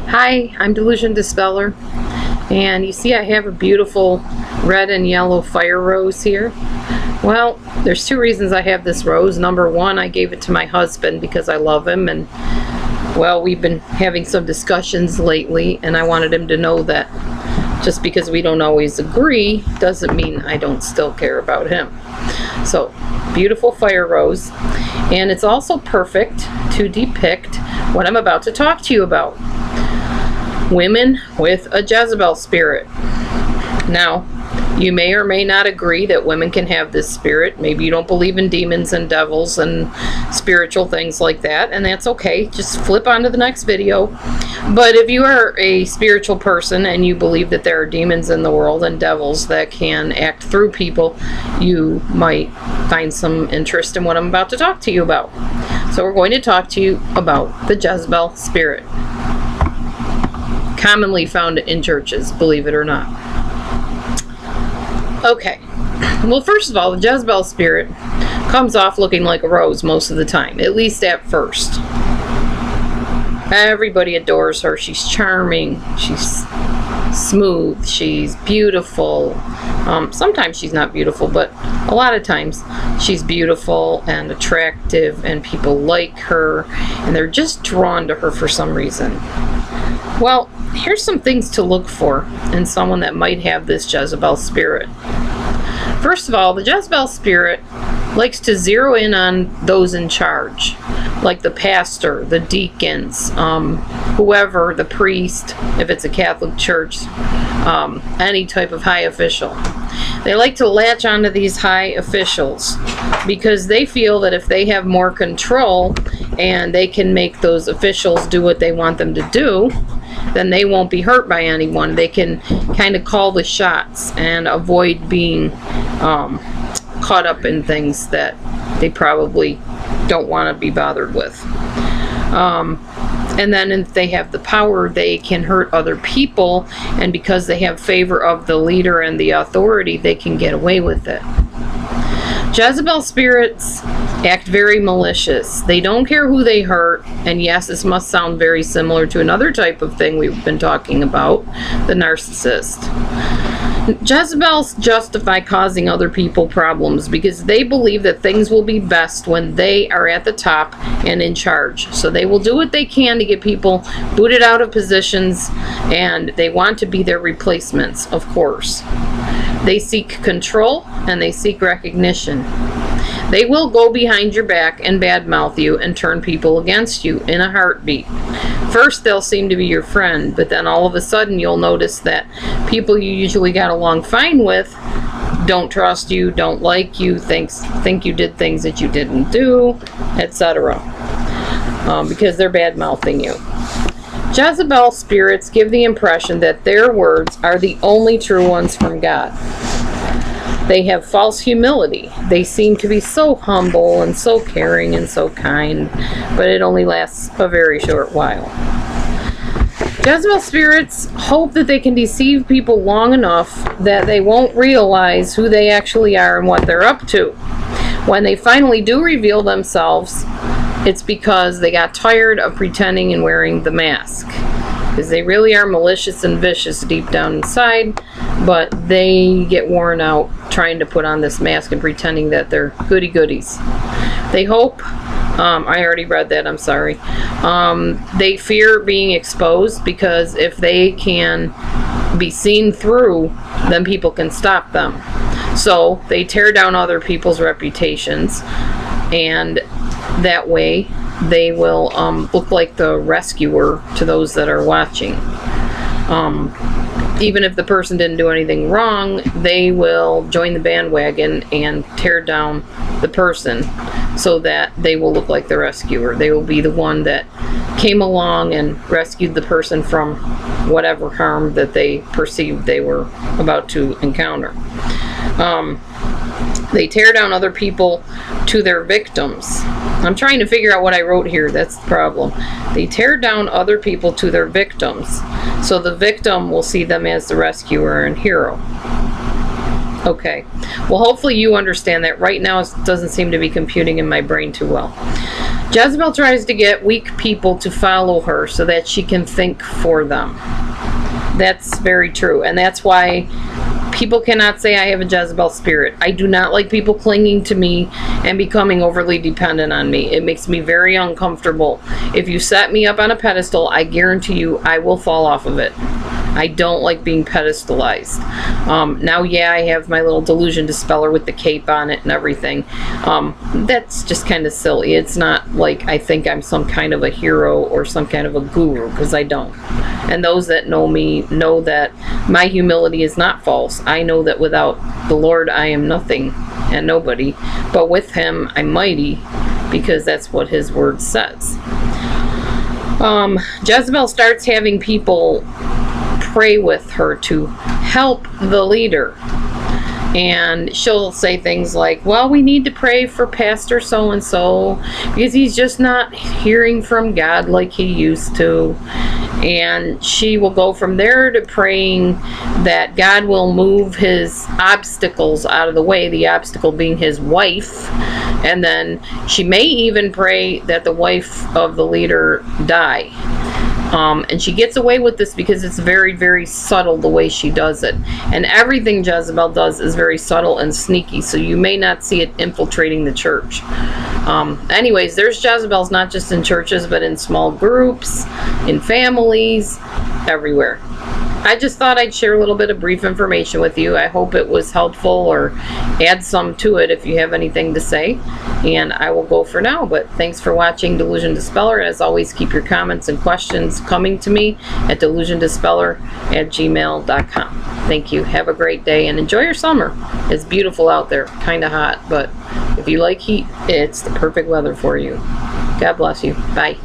Hi, I'm DelusionDispeller, and you see I have a beautiful red and yellow fire rose here. Well, there's two reasons I have this rose. Number one, I gave it to my husband because I love him, and well, we've been having some discussions lately, and I wanted him to know that just because we don't always agree doesn't mean I don't still care about him. So, beautiful fire rose, and it's also perfect to depict what I'm about to talk to you about. Women with a Jezebel spirit. Now, you may or may not agree that women can have this spirit. Maybe you don't believe in demons and devils and spiritual things like that, and that's okay. Just flip on to the next video. But if you are a spiritual person and you believe that there are demons in the world and devils that can act through people, you might find some interest in what I'm about to talk to you about. So we're going to talk to you about the Jezebel spirit. Commonly found in churches, believe it or not. Okay, well, first of all, the Jezebel spirit comes off looking like a rose most of the time, at least at first. Everybody adores her. She's charming, she's smooth, she's beautiful. Sometimes she's not beautiful, but a lot of times she's beautiful and attractive, and people like her, and they're just drawn to her for some reason. Well, here's some things to look for in someone that might have this Jezebel spirit. First of all, the Jezebel spirit likes to zero in on those in charge, like the pastor, the deacons, whoever, the priest, if it's a Catholic church, any type of high official. They like to latch onto these high officials because they feel that if they have more control and they can make those officials do what they want them to do, then they won't be hurt by anyone. They can kind of call the shots and avoid being caught up in things that they probably don't want to be bothered with. And then if they have the power, they can hurt other people, and because they have favor of the leader and the authority, they can get away with it. Jezebel spirits act very malicious. They don't care who they hurt, and yes, this must sound very similar to another type of thing we've been talking about, the narcissist. Jezebels justify causing other people problems because they believe that things will be best when they are at the top and in charge. So they will do what they can to get people booted out of positions, and they want to be their replacements, of course. They seek control and they seek recognition. They will go behind your back and badmouth you and turn people against you in a heartbeat. First, they'll seem to be your friend, but then all of a sudden you'll notice that people you usually got along fine with don't trust you, don't like you, think you did things that you didn't do, etc. Because they're bad-mouthing you. Jezebel spirits give the impression that their words are the only true ones from God. They have false humility. They seem to be so humble and so caring and so kind, but it only lasts a very short while. Jezebel spirits hope that they can deceive people long enough that they won't realize who they actually are and what they're up to. When they finally do reveal themselves, it's because they got tired of pretending and wearing the mask. Because they really are malicious and vicious deep down inside, but they get worn out trying to put on this mask and pretending that they're goody-goodies. They hope, I already read that, I'm sorry. They fear being exposed because if they can be seen through, then people can stop them. So they tear down other people's reputations, and that way they will look like the rescuer to those that are watching. Even if the person didn't do anything wrong, they will join the bandwagon and tear down the person so that they will look like the rescuer. They will be the one that came along and rescued the person from whatever harm that they perceived they were about to encounter. They tear down other people to their victims. I'm trying to figure out what I wrote here. That's the problem. They tear down other people to their victims, so the victim will see them as the rescuer and hero. Okay. Well, hopefully you understand that. Right now it doesn't seem to be computing in my brain too well. Jezebel tries to get weak people to follow her so that she can think for them. That's very true. And that's why people cannot say I have a Jezebel spirit. I do not like people clinging to me and becoming overly dependent on me. It makes me very uncomfortable. If you set me up on a pedestal, I guarantee you I will fall off of it. I don't like being pedestalized. Now, yeah, I have my little delusion dispeller with the cape on it and everything. That's just kind of silly. It's not like I think I'm some kind of a hero or some kind of a guru, because I don't. And those that know me know that my humility is not false. I know that without the Lord I am nothing and nobody, but with him I'm mighty, because that's what his word says. Jezebel starts having people pray with her to help the leader. And she'll say things like, well, we need to pray for Pastor so-and-so because he's just not hearing from God like he used to. And she will go from there to praying that God will move his obstacles out of the way, the obstacle being his wife. And then she may even pray that the wife of the leader die. And she gets away with this because it's very, very subtle the way she does it. And everything Jezebel does is very subtle and sneaky, so you may not see it infiltrating the church. Anyways, there's Jezebels not just in churches, but in small groups, in families, everywhere. I just thought I'd share a little bit of brief information with you. I hope it was helpful, or add some to it if you have anything to say. And I will go for now, but thanks for watching Delusion Dispeller. As always, keep your comments and questions coming to me at DelusionDispeller@gmail.com. Thank you. Have a great day and enjoy your summer. It's beautiful out there. Kind of hot, but if you like heat, it's the perfect weather for you. God bless you. Bye.